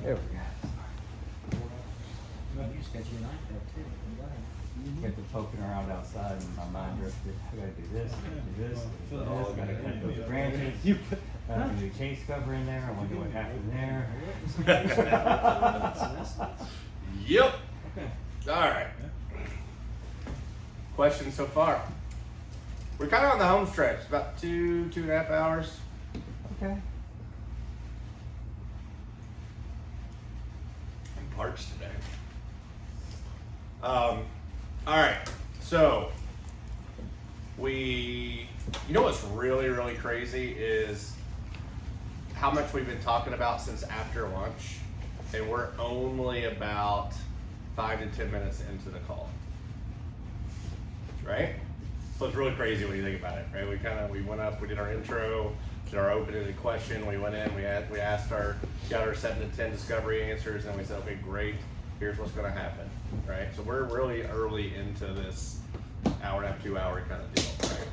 There we go. You just got your knife up too. I'm glad. Kept it poking around outside and my mind drifted. I gotta do this, do this, do this. I gotta cut those branches. I have to do change cover in there. I wonder what happened there. Yep. Okay. All right. Questions so far? We're kind of on the home stretch. About 2.5 hours. Okay. And parts today. All right. So you know what's really, really crazy is how much we've been talking about since after lunch, and we're only about 5 to 10 minutes into the call, right? So it's really crazy when you think about it, right? We went up, we did our intro, did our open-ended question, we went in, we got our 7 to 10 discovery answers, and we said, okay, great, here's what's gonna happen, right? So we're really early into this hour and a half, 2 hour kind of deal, right?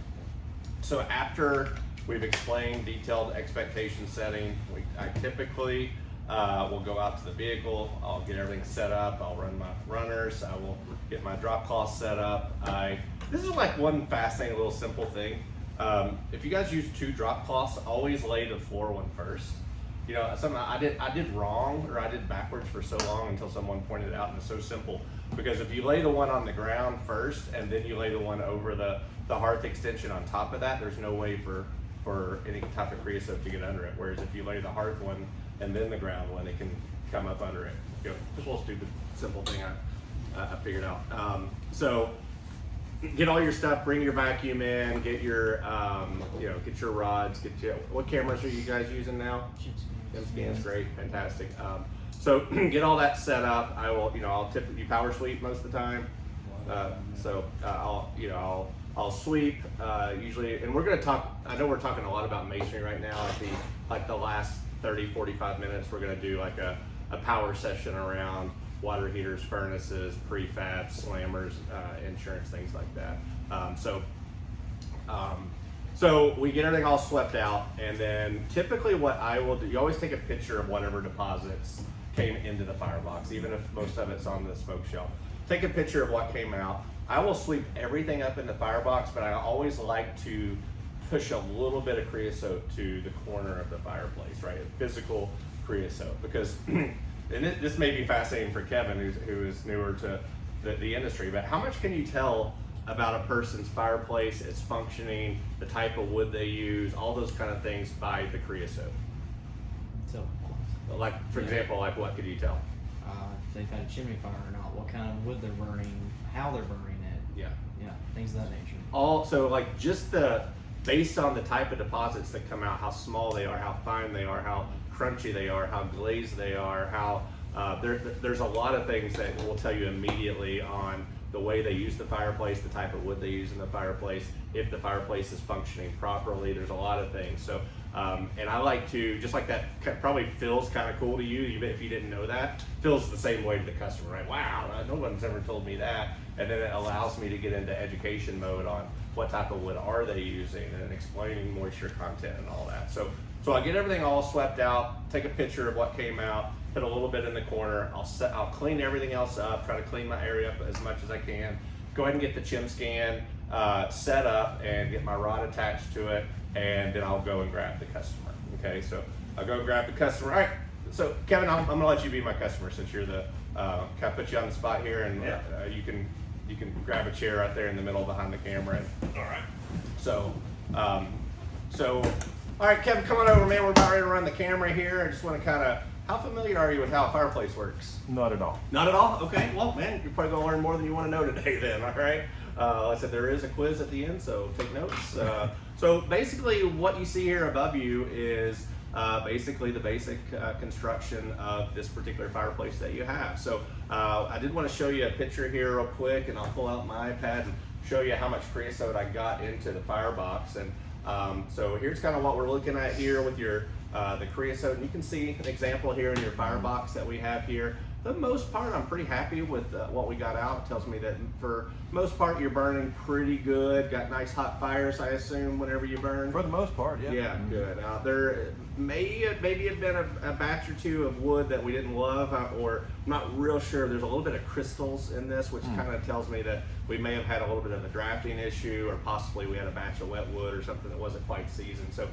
So after we've explained detailed expectation setting, I typically will go out to the vehicle, I'll get everything set up, I'll run my runners, I will get my drop cloth set up. This is like one fascinating little simple thing. If you guys use 2 drop cloths, always lay the floor one first. You know, something I did wrong, or I did backwards for so long until someone pointed it out, and it's so simple. Because if you lay the one on the ground first, and then you lay the one over the hearth extension on top of that, there's no way for any type of creosote to get under it. Whereas if you lay the hearth one and then the ground one, it can come up under it. You know, just a little stupid, simple thing I figured out. So get all your stuff, bring your vacuum in, get your get your rods, what cameras are you guys using now? Scan's great, fantastic. So get all that set up. I'll typically power sweep most of the time. I'll sweep usually, and we're going to talk. I know we're talking a lot about masonry right now. The last 30-45 minutes, we're going to do like a power session around water heaters, furnaces, prefabs, slammers, insurance, things like that. So we get everything all swept out, and then typically what I will do, you always take a picture of whatever deposits came into the firebox, even if most of it's on the smoke shelf. Take a picture of what came out. I will sweep everything up in the firebox, but I always like to push a little bit of creosote to the corner of the fireplace, right? Physical creosote, because and this may be fascinating for Kevin, who is newer to the industry, but how much can you tell about a person's fireplace, its functioning, the type of wood they use, all those kind of things by the creosote? So, Like, for example, like what could you tell? if they've had a chimney fire or not, what kind of wood they're burning, how they're burning it. Yeah. Yeah, things of that nature. Also, like just based on the type of deposits that come out, how small they are, how fine they are, how crunchy they are, how glazed they are, how there's a lot of things that will tell you immediately on the way they use the fireplace, the type of wood they use in the fireplace, if the fireplace is functioning properly. There's a lot of things. So, and I like to, just like that probably feels kind of cool to you, if you didn't know that, feels the same way to the customer, right? Wow, no one's ever told me that. And then it allows me to get into education mode on what type of wood are they using and explaining moisture content and all that. So I get everything all swept out, take a picture of what came out, put a little bit in the corner. I'll clean everything else up, try to clean my area up as much as I can. Go ahead and get the chim scan set up and get my rod attached to it, and then I'll go and grab the customer. Okay, so I'll go grab the customer. All right, so Kevin, I'm gonna let you be my customer since you're the, kind of put you on the spot here, and you can grab a chair right there in the middle behind the camera. And, all right. So, all right, Kevin, come on over, man. We're about ready to run the camera here. I just want to kind of, how familiar are you with how a fireplace works? Not at all. Not at all? Okay, well, man, you're probably going to learn more than you want to know today then, all right? Like I said, there is a quiz at the end, so take notes. So basically what you see here above you is basically the basic construction of this particular fireplace that you have. So I did want to show you a picture here real quick, and I'll pull out my iPad and show you how much creosote I got into the firebox. And so here's kind of what we're looking at here with your the creosote, and you can see an example here in your firebox that we have here. For the most part, I'm pretty happy with what we got out. It tells me that for most part, you're burning pretty good. Got nice hot fires, I assume, whenever you burn. For the most part, yeah. Yeah, good. There maybe have been a batch or two of wood that we didn't love, or I'm not real sure. There's a little bit of crystals in this, which kind of tells me that we may have had a little bit of a drafting issue, or possibly we had a batch of wet wood or something that wasn't quite seasoned. So,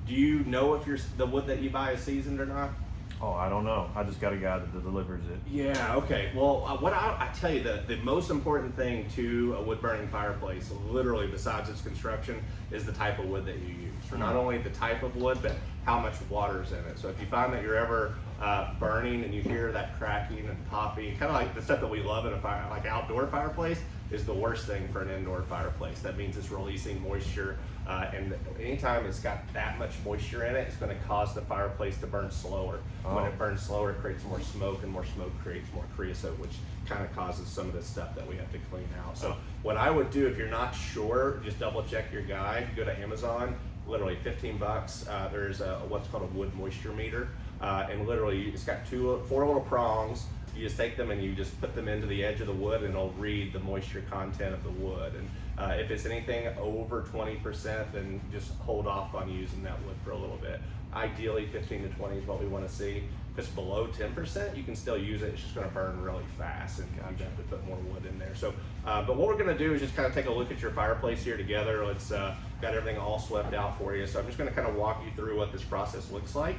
do you know if the wood that you buy is seasoned or not? Oh, I don't know. I just got a guy that delivers it. Yeah, okay. Well, what I tell you, the most important thing to a wood burning fireplace, literally besides its construction, is the type of wood that you use. For not only the type of wood, but how much water's in it. So if you find that you're ever burning and you hear that cracking and popping, kind of like the stuff that we love in a fire, like outdoor fireplace, is the worst thing for an indoor fireplace. That means it's releasing moisture, and anytime it's got that much moisture in it, it's going to cause the fireplace to burn slower. When it burns slower, it creates more smoke, and more smoke creates more creosote, which kind of causes some of this stuff that we have to clean out. So what I would do, if you're not sure, just double check your guide. Go to Amazon, literally $15. There's what's called a wood moisture meter, and literally it's got 4 little prongs. You just take them and you just put them into the edge of the wood, and it'll read the moisture content of the wood. And if it's anything over 20%, then just hold off on using that wood for a little bit. Ideally, 15 to 20 is what we want to see. If it's below 10%, you can still use it. It's just going to burn really fast, and you have to put more wood in there. So, but what we're going to do is just kind of take a look at your fireplace here together. Let's got everything all swept out for you. So I'm just going to kind of walk you through what this process looks like.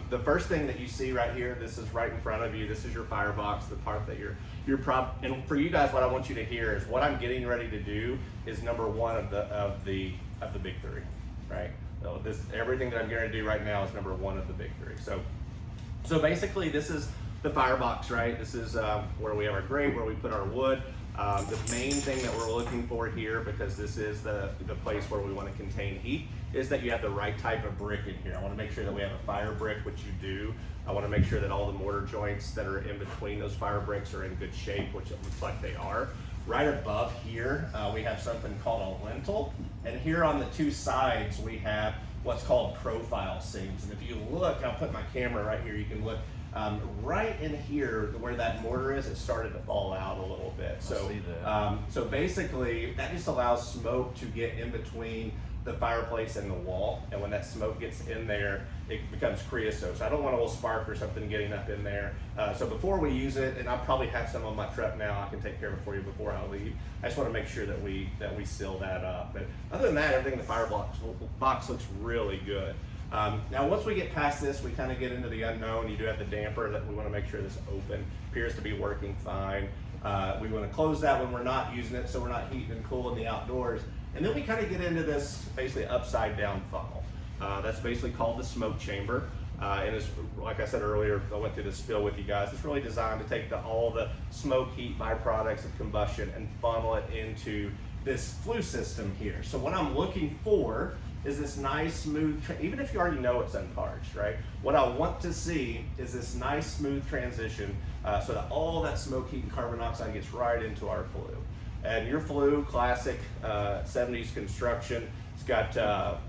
The first thing that you see right here, this is right in front of you. This is your firebox, the part that and for you guys, what I want you to hear is what I'm getting ready to do is number one of the big three, right? So everything that I'm going to do right now is number one of the big three. So basically, this is the firebox, right? This is where we have our grate, where we put our wood. The main thing that we're looking for here, because this is the place where we want to contain heat, is that you have the right type of brick in here. I want to make sure that we have a fire brick, which you do. I want to make sure that all the mortar joints that are in between those fire bricks are in good shape, which it looks like they are. Right above here, we have something called a lintel, and here on the 2 sides we have what's called profile seams. And if you look, I'll put my camera right here, you can look right in here where that mortar is, it started to fall out a little bit. So, see that. So basically that just allows smoke to get in between the fireplace and the wall, and when that smoke gets in there, it becomes creosote. So I don't want a little spark or something getting up in there. So before we use it, and I'll probably have some on my truck now, I can take care of it for you before I leave. I just want to make sure that we seal that up. But other than that, everything in the firebox looks really good. Now once we get past this, we kind of get into the unknown. You do have the damper that we want to make sure this open, appears to be working fine. We want to close that when we're not using it, so we're not heating and cooling the outdoors. And then we kind of get into this basically upside down funnel. That's basically called the smoke chamber. And it's, like I said earlier, I went through this spill with you guys. It's really designed to take all the smoke, heat, byproducts of combustion and funnel it into this flue system here. So what I'm looking for is this nice smooth, even if you already know it's unparched, right? What I want to see is this nice smooth transition so that all that smoke, heat, and carbon dioxide gets right into our flue. And your flue, classic 70s construction, it's got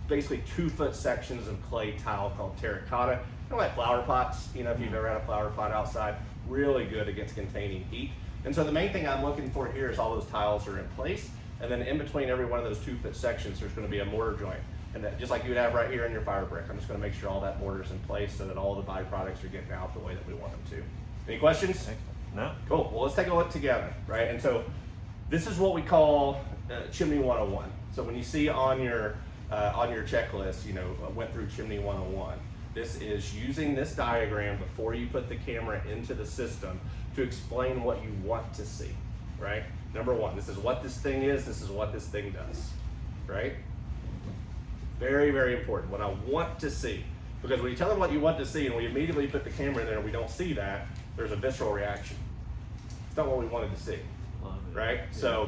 basically 2-foot sections of clay tile called terracotta. Kind of like flower pots, you know, if you've ever had a flower pot outside, really good against containing heat. And so the main thing I'm looking for here is all those tiles are in place. And then in between every one of those 2-foot sections, there's going to be a mortar joint. And that, just like you would have right here in your fire brick, I'm just going to make sure all that mortar's in place so that all the byproducts are getting out the way that we want them to. Any questions? No. Cool. Well, let's take a look together, right? And so this is what we call Chimney 101. So when you see on your checklist, you know, went through Chimney 101. This is using this diagram before you put the camera into the system to explain what you want to see, right? Number one, this is what this thing is, this is what this thing does, right? Very, very important, what I want to see. Because when you tell them what you want to see and we immediately put the camera in there and we don't see that, there's a visceral reaction. It's not what we wanted to see, right? Yeah.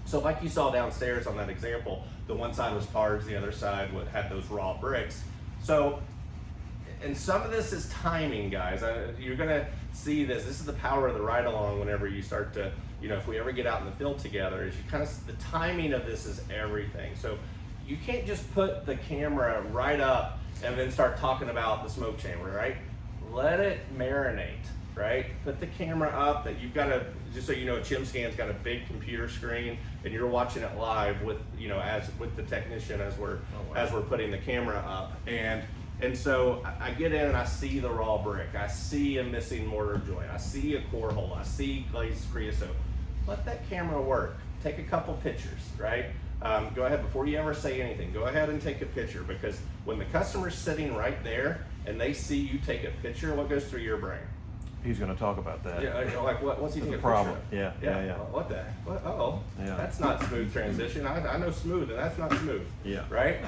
So like you saw downstairs on that example, the one side was tards, the other side had those raw bricks. So, and some of this is timing, guys. You're gonna see this. This is the power of the ride along whenever you start to, you know, if we ever get out in the field together, is you kind of, the timing of this is everything. So you can't just put the camera right up and then start talking about the smoke chamber, right? Let it marinate. right? Put the camera up that you've got a, just so you know, ChimScan's got a big computer screen and you're watching it live with, you know, as with the technician as we're putting the camera up. And so I get in and I see the raw brick. I see a missing mortar joint. I see a core hole. I see glazed creosote. Let that camera work. Take a couple pictures, right? Go ahead, before you ever say anything, go ahead and take a picture, because when the customer's sitting right there and they see you take a picture, what goes through your brain? He's gonna talk about that. Yeah, like what's he taking a picture problem. of? Yeah. What the? What? Oh, Yeah. that's not smooth transition. I know smooth, and that's not smooth. Yeah. Right.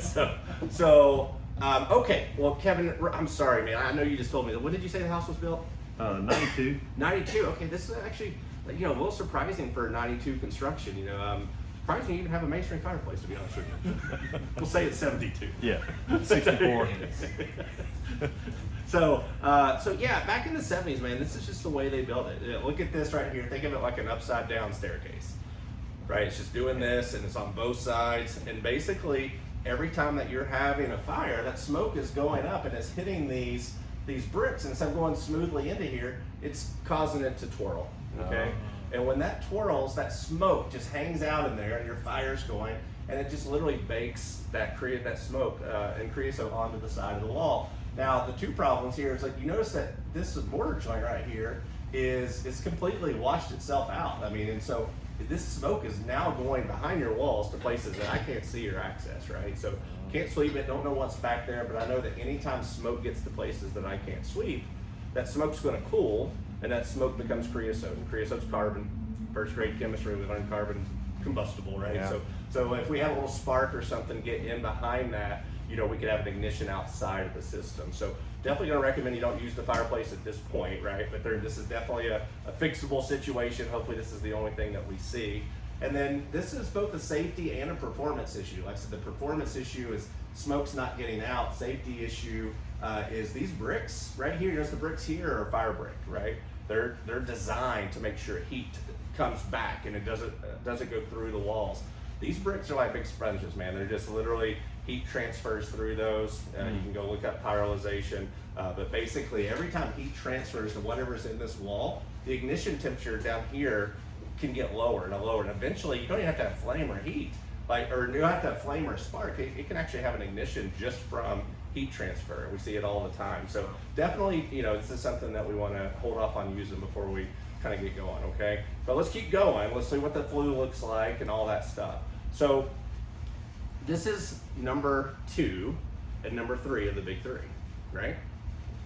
so okay. Well, Kevin, I'm sorry, man. I know you just told me. When did you say the house was built? 92. 92. Okay, this is actually, you know, a little surprising for 92 construction. You know, surprising you even have a masonry fireplace, to be honest with you. We'll say it's 72. Yeah. 64. So yeah, back in the 70s, man, this is just the way they built it. Look at this right here. Think of it like an upside down staircase, right? It's just doing this, and it's on both sides. And basically, every time that you're having a fire, that smoke is going up and it's hitting these bricks. And instead of going smoothly into here, it's causing it to twirl, okay? And when that twirls, that smoke just hangs out in there, and your fire's going, and it just literally bakes that smoke and creosote onto the side of the wall. Now, the two problems here is, like, you notice that this mortar joint right here is completely washed itself out. I mean, and so this smoke is now going behind your walls to places that I can't see or access, right? So can't sweep it, don't know what's back there, but I know that anytime smoke gets to places that I can't sweep, that smoke's gonna cool, and that smoke becomes creosote, and creosote's carbon. First grade chemistry, we learned carbon combustible, right? Yeah. So if we have a little spark or something get in behind that, you know, we could have an ignition outside of the system. So definitely gonna recommend you don't use the fireplace at this point, right? But this is definitely a fixable situation. Hopefully this is the only thing that we see. And then this is both a safety and a performance issue. Like I said, the performance issue is smoke's not getting out. Safety issue is these bricks right here. There's the bricks here are fire brick, right? They're designed to make sure heat comes back and it doesn't go through the walls. These bricks are like big sponges, man. They're just literally heat transfers through those. You can go look up pyrolization. But basically, every time heat transfers to whatever's in this wall, the ignition temperature down here can get lower and lower. And eventually, you don't even have to have flame or heat, or you don't have to have flame or spark. It can actually have an ignition just from heat transfer. We see it all the time. So definitely, you know, this is something that we want to hold off on using before we kind of get going, okay? But let's keep going. Let's see what the flue looks like and all that stuff. So this is number 2 and number 3 of the big 3, right?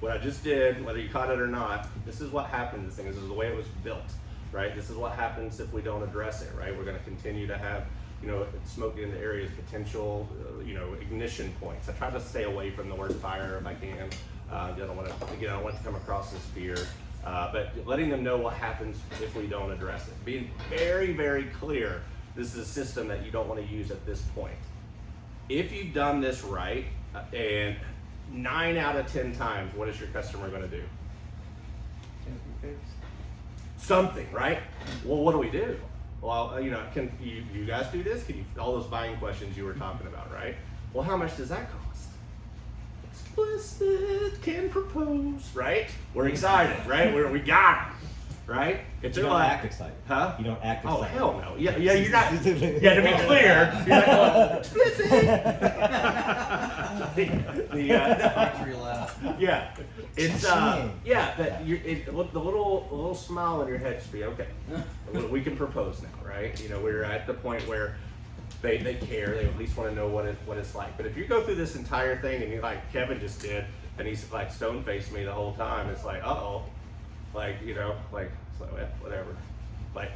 What I just did, whether you caught it or not, this is what happens. This is the way it was built, right? This is what happens if we don't address it, right? We're going to continue to have, you know, smoke into areas, potential, you know, ignition points. I try to stay away from the word fire if I can. I don't want it to come across as fear. But letting them know what happens if we don't address it. Being very, very clear, this is a system that you don't want to use at this point. If you've done this right, and 9 out of 10 times, what is your customer going to do? Something, right? Well, what do we do? Well, you know, can you guys do this? Can you, all those buying questions you were talking about, right? Well, how much does that cost? Explicit, can propose, right? We're excited, right? We got it, right? If You they're don't like, act excited. huh? You don't act Oh, excited. hell no. Yeah, you're not. Yeah, to be clear, you're not going, explicit. Factory laugh. Yeah, it's Cha-ching. yeah, but the little smile on your head should be okay. We can propose now, right? You know, we're at the point where they care. They at least want to know what it's like. But if you go through this entire thing and you, like Kevin just did, and he's like stone faced me the whole time, it's like, like, you know, like it's like, well, whatever. Like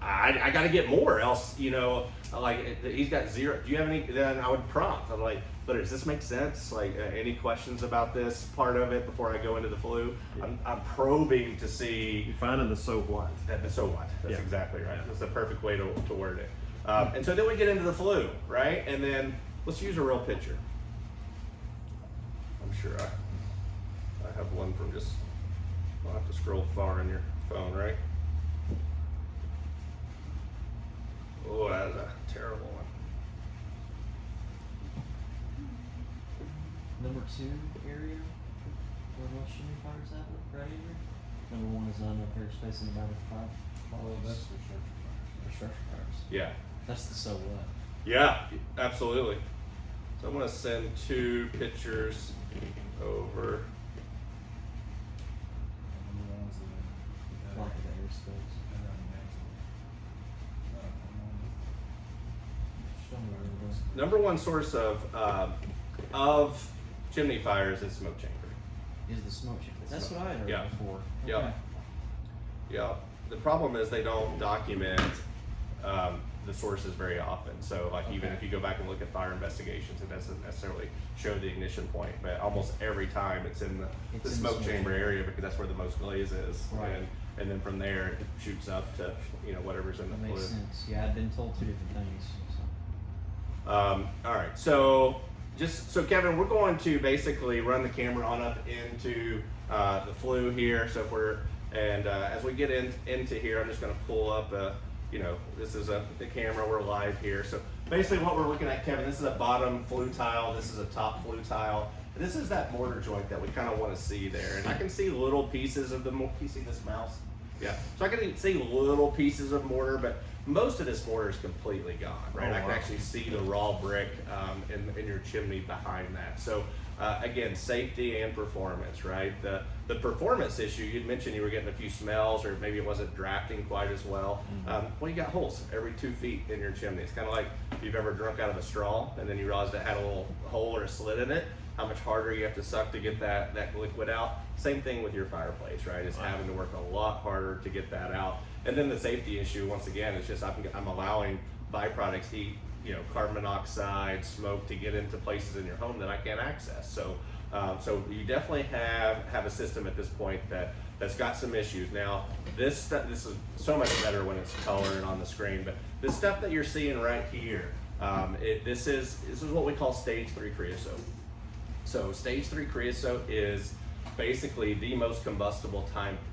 I got to get more, else, you know, like he's got 0. Do you have any? Then I would prompt. I'm like, but does this make sense? Like, any questions about this part of it before I go into the flue? I'm probing to see. You're finding the so what. So what? That's Yeah. exactly right. That's the perfect way to word it. And so then we get into the flue, right? And then let's use a real picture. I'm sure I have one from just. I'll have to scroll far in your phone, right? Oh, that is a terrible one. Number 2 area where most shimmy fires at, right here. Number one is unrepaired space in the back of the fire. Oh, that's for sure. For structure fires. Yeah. That's the so what. Yeah, absolutely. So I'm gonna send 2 pictures over. And the ones that- Like the airspace. Show me where it is. Number one source of chimney fires is smoke chamber. Is the smoke chamber. That's what I heard Yeah. before. Yeah. Okay. Yeah. The problem is they don't document the sources very often. So like even Okay. if you go back and look at fire investigations, it doesn't necessarily show the ignition point, but almost every time it's in the It's the in the smoke smoke chamber chamber. area because that's where the most glaze is. Right. And then from there it shoots up to, you know, whatever's in the That makes fluid. sense. Yeah, I've been told 2 different things. So. All right, so Kevin, we're going to basically run the camera on up into the flue here. So if we're as we get into here, I'm just going to pull up. This is the camera. We're live here. So basically, what we're looking at, Kevin, this is a bottom flue tile. This is a top flue tile. This is that mortar joint that we kind of want to see there, and I can see little pieces of the. Can you see this mouse? Yeah. So I can see little pieces of mortar, but most of this mortar is completely gone, right? Oh, I can wow. actually see the raw brick in your chimney behind that. So again, safety and performance, right? The performance issue, you'd mentioned you were getting a few smells, or maybe it wasn't drafting quite as well. Well, you got holes every 2 feet in your chimney. It's kind of like if you've ever drunk out of a straw and then you realized it had a little hole or a slit in it, how much harder you have to suck to get that liquid out. Same thing with your fireplace, right? It's having to work a lot harder to get that out. And then the safety issue, once again, is just I'm allowing byproducts, heat, carbon monoxide, smoke to get into places in your home that I can't access. So you definitely have a system at this point that's got some issues. Now, this is so much better when it's colored on the screen, but this stuff that you're seeing right here, this is what we call stage 3 creosote. So stage 3 creosote is basically the most combustible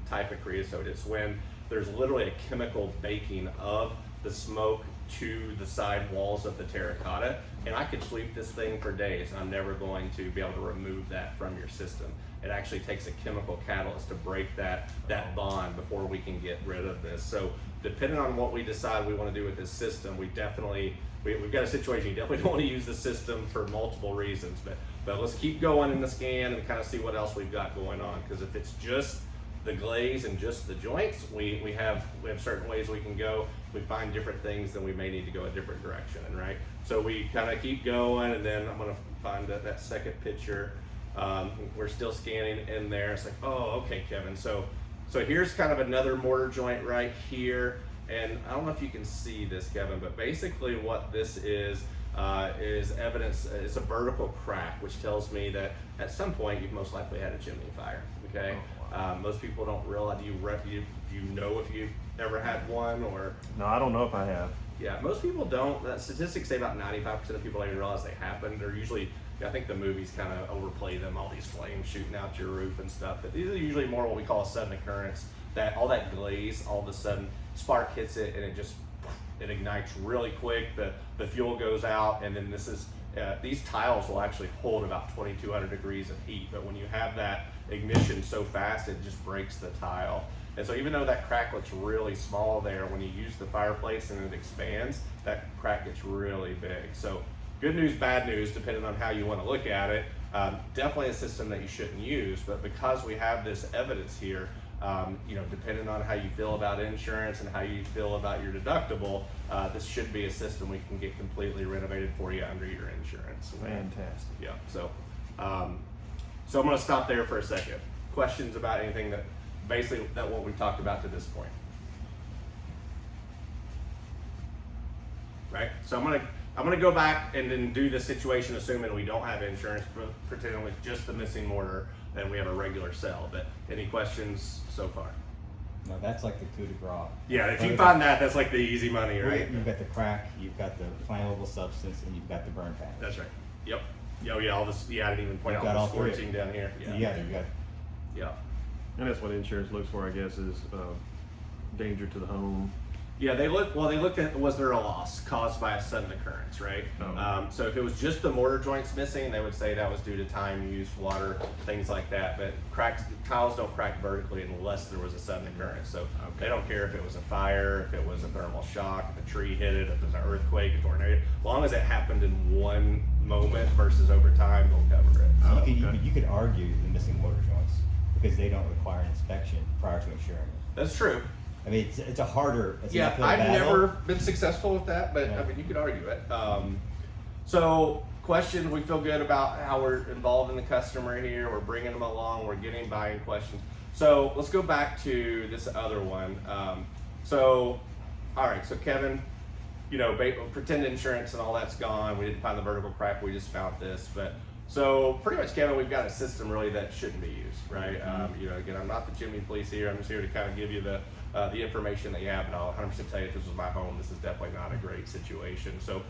type of creosote. It's when there's literally a chemical baking of the smoke to the side walls of the terracotta, and I could sweep this thing for days and I'm never going to be able to remove that from your system. It actually takes a chemical catalyst to break that bond before we can get rid of this. So depending on what we decide we want to do with this system, we've got a situation. You definitely don't want to use the system for multiple reasons, but let's keep going in the scan and kind of see what else we've got going on, because if it's just the glaze and just the joints, we have certain ways we can go. If we find different things, then we may need to go a different direction, right? So we kind of keep going, and then I'm gonna find that second picture. We're still scanning in there. It's like, oh, okay, Kevin. So here's kind of another mortar joint right here, and I don't know if you can see this, Kevin, but basically what this is evidence. It's a vertical crack, which tells me that at some point you've most likely had a chimney fire. Okay. Oh, wow. Most people don't realize. Do you know if you've ever had one, or? No, I don't know if I have. Yeah, most people don't. Statistics say about 95% of people don't even realize they happen. They're usually, I think the movies kind of overplay them, all these flames shooting out your roof and stuff. But these are usually more what we call a sudden occurrence. That all that glaze, all of a sudden, spark hits it and it ignites really quick. The fuel goes out, and then these tiles will actually hold about 2,200 degrees of heat. But when you have that ignition so fast, it just breaks the tile. And so even though that crack looks really small there, when you use the fireplace and it expands, that crack gets really big. So good news, bad news, depending on how you want to look at it. Definitely a system that you shouldn't use, but because we have this evidence here, depending on how you feel about insurance and how you feel about your deductible, this should be a system we can get completely renovated for you under your insurance. Fantastic. Yeah, so I'm going to stop there for a second. Questions about anything that what we've talked about to this point? Right, so I'm gonna go back and then do the situation assuming we don't have insurance, pretending with just the missing mortar, and we have a regular cell. But any questions so far? No, that's like the coup de grace. Yeah, if you find that's like the easy money, right? You've got the crack, you've got the flammable substance, and you've got the burn patch. That's right. Yep. Yeah, all this. Yeah, I didn't even point You've out got the all three. scorching down here. Yeah, you got. Yeah. And that's what insurance looks for, I guess, is danger to the home. Yeah, they looked at, was there a loss caused by a sudden occurrence, right? Oh. So if it was just the mortar joints missing, they would say that was due to time use, water, things like that. But tiles don't crack vertically unless there was a sudden occurrence. So they don't care if it was a fire, if it was a thermal shock, if a tree hit it, if it was an earthquake, a tornado. As long as it happened in one moment versus over time, they'll cover it. So So, you could argue the missing mortar joints because they don't require an inspection prior to insuring it. that's true. I mean, it's a harder, it's an Yeah, uphill I've battle. never been successful with that, but I Yeah. mean, you could argue it. So, question: we feel good about how we're involving the customer here. We're bringing them along. We're getting buying questions. So let's go back to this other one. All right. So Kevin, you know, pretend insurance and all that's gone. We didn't find the vertical crack. We just found this, but. So pretty much, Kevin, we've got a system really that shouldn't be used, right? You know, again, I'm not the chimney police here. I'm just here to kind of give you the information that you have, and I'll 100% tell you if this was my home, this is definitely not a great situation. So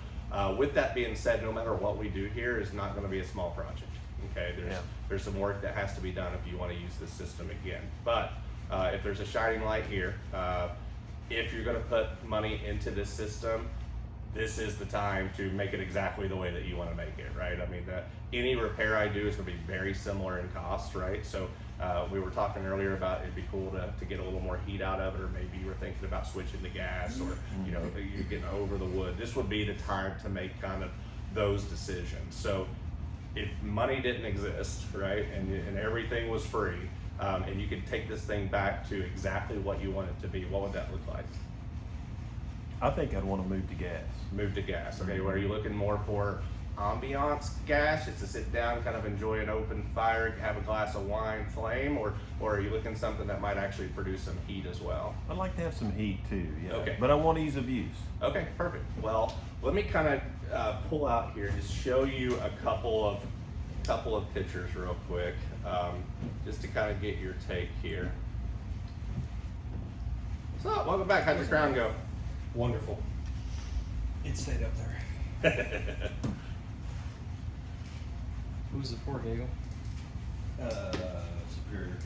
with that being said, no matter what we do here, is not going to be a small project. Okay, there's some work that has to be done if you want to use this system again. But if there's a shining light here, if you're going to put money into this system, this is the time to make it exactly the way that you want to make it, right? I mean, any repair I do is going to be very similar in cost, right? So we were talking earlier about it'd be cool to get a little more heat out of it, or maybe you were thinking about switching to gas, or you know, you're getting over the wood. This would be the time to make kind of those decisions. So if money didn't exist, right, and everything was free, and you could take this thing back to exactly what you want it to be, what would that look like? I think I'd want to move to gas. Move to gas. Okay, where are you looking more for ambiance gas, just to sit down, kind of enjoy an open fire, have a glass of wine, flame, or are you looking something that might actually produce some heat as well? I'd like to have some heat too, yeah. Okay. But I want ease of use. Okay, perfect. Well, let me kind of pull out here and just show you a couple of pictures real quick, just to kind of get your take here. So, welcome back. How'd your crown go? Wonderful. It stayed up there. Who's it for, Gaggle? Superior.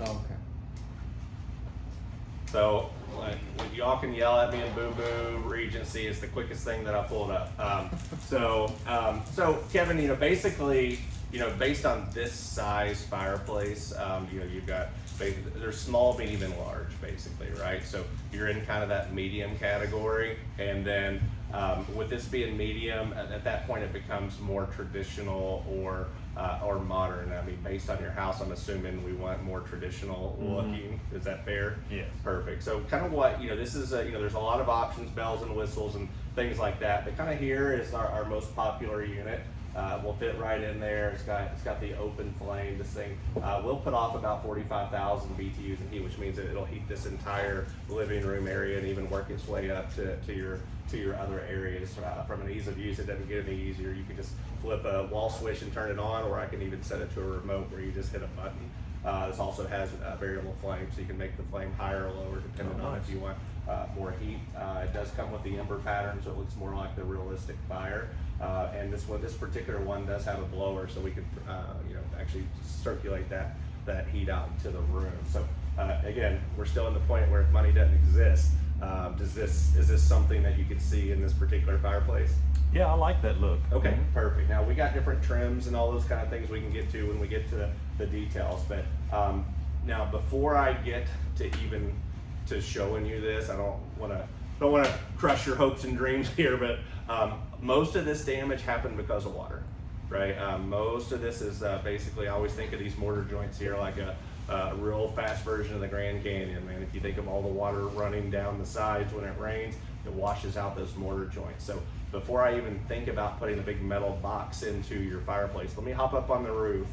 Oh, okay. So, like, y'all can yell at me and boo-boo. Regency is the quickest thing that I pulled up. So Kevin, you know, basically, you know, based on this size fireplace, you know, you've got there's small, medium, and large, basically, right? So you're in kind of that medium category, and then with this being medium, at that point it becomes more traditional or modern. I mean, based on your house, I'm assuming we want more traditional looking. Is that fair? Yes. Perfect. So kind of what, you know, this is, you know, there's a lot of options, bells and whistles and things like that. But kind of here is our most popular unit. Will fit right in there. It's got the open flame. This thing will put off about 45,000 BTUs in heat, which means that it'll heat this entire living room area and even work its way up to your other areas. From an ease of use, it doesn't get any easier. You can just flip a wall switch and turn it on, or I can even set it to a remote where you just hit a button. This also has a variable flame, so you can make the flame higher or lower depending on if you want more heat. It does come with the ember pattern, so it looks more like the realistic fire. And this particular one does have a blower, so we can you know, actually circulate that heat out into the room. So again, we're still in the point where if money doesn't exist, is this something that you could see in this particular fireplace? Yeah, I like that look. Okay, perfect. Now we got different trims and all those kind of things we can get to when we get to the details. But now before I get to showing you this, I don't want to crush your hopes and dreams here, but most of this damage happened because of water, right? Most of this is basically, I always think of these mortar joints here like a real fast version of the Grand Canyon, man. If you think of all the water running down the sides when it rains, it washes out those mortar joints. So before I even think about putting a big metal box into your fireplace, let me hop up on the roof,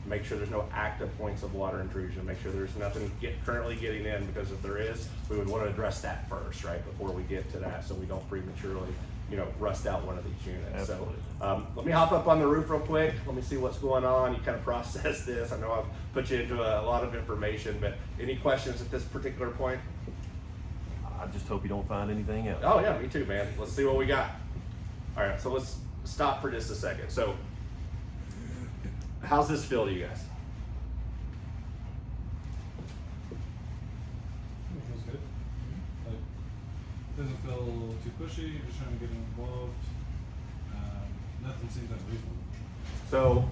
make sure there's no active points of water intrusion, make sure there's nothing currently getting in, because if there is, we would want to address that first, right, before we get to that, so we don't prematurely, you know, rust out one of these units. Absolutely. So let me hop up on the roof real quick. Let me see what's going on. You kind of process this. I know I've put you into a lot of information, but any questions at this particular point? I just hope you don't find anything else. Oh yeah, me too, man. Let's see what we got. All right, so let's stop for just a second. So how's this feel to you guys? It feels good. Like, doesn't feel too pushy. You're just trying to get them involved. Nothing seems unreasonable. So,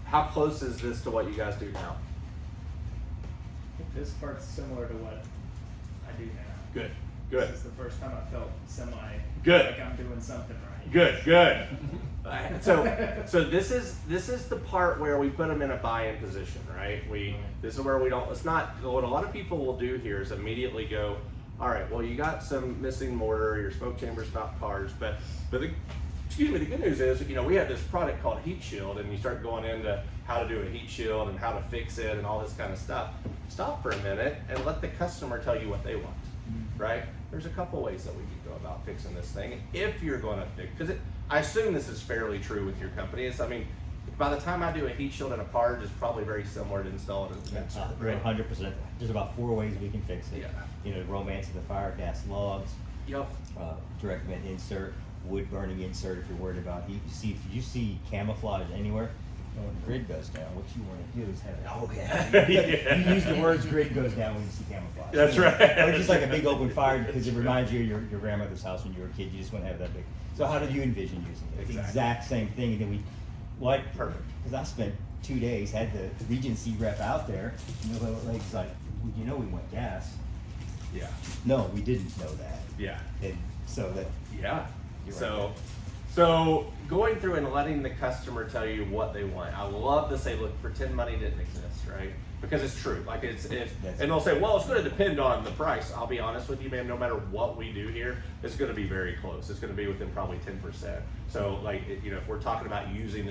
how close is this to what you guys do now? This part's similar to what I do now. Good, This good, is the first time I felt Good. like I'm doing something right. good, good. So this is the part where we put them in a buy-in position, right? This is where we don't. It's not what a lot of people will do here is immediately go, all right, well you got some missing mortar, your smoke chamber's not cars, but the excuse me, the good news is, we have this product called Heat Shield, and you start going into how to do a heat shield and how to fix it and all this kind of stuff. Stop for a minute and let the customer tell you what they want, right? There's a couple ways that we can go about fixing this thing. If you're going to fix, because I assume this is fairly true with your company. By the time I do a heat shield and a part, it's probably very similar to installing a fence, right? 100%. There's about 4 ways we can fix it. Yeah. Romance of the fire gas logs, Yep. direct vent insert, wood burning insert if you're worried about heat. If you see camouflage anywhere, when the grid goes down, what you want to do is have it. Oh yeah. You use the words "grid goes down" when you see camouflage. That's right. Or just like a big open fire because it reminds you of your grandmother's house when you were a kid. You just want to have that big. So how did you envision using it? Exactly. The exact same thing. And then Perfect. Because I spent 2 days, had the Regency rep out there. He's like, well, we want gas. Yeah. No, we didn't know that. Yeah. And so that. Yeah. You're So going through and letting the customer tell you what they want. I love to say, look, pretend money didn't exist, right? Because it's true. Like it's and they'll say, well, it's going to depend on the price. I'll be honest with you, man. No matter what we do here, it's going to be very close. It's going to be within probably 10%. So, if we're talking about using this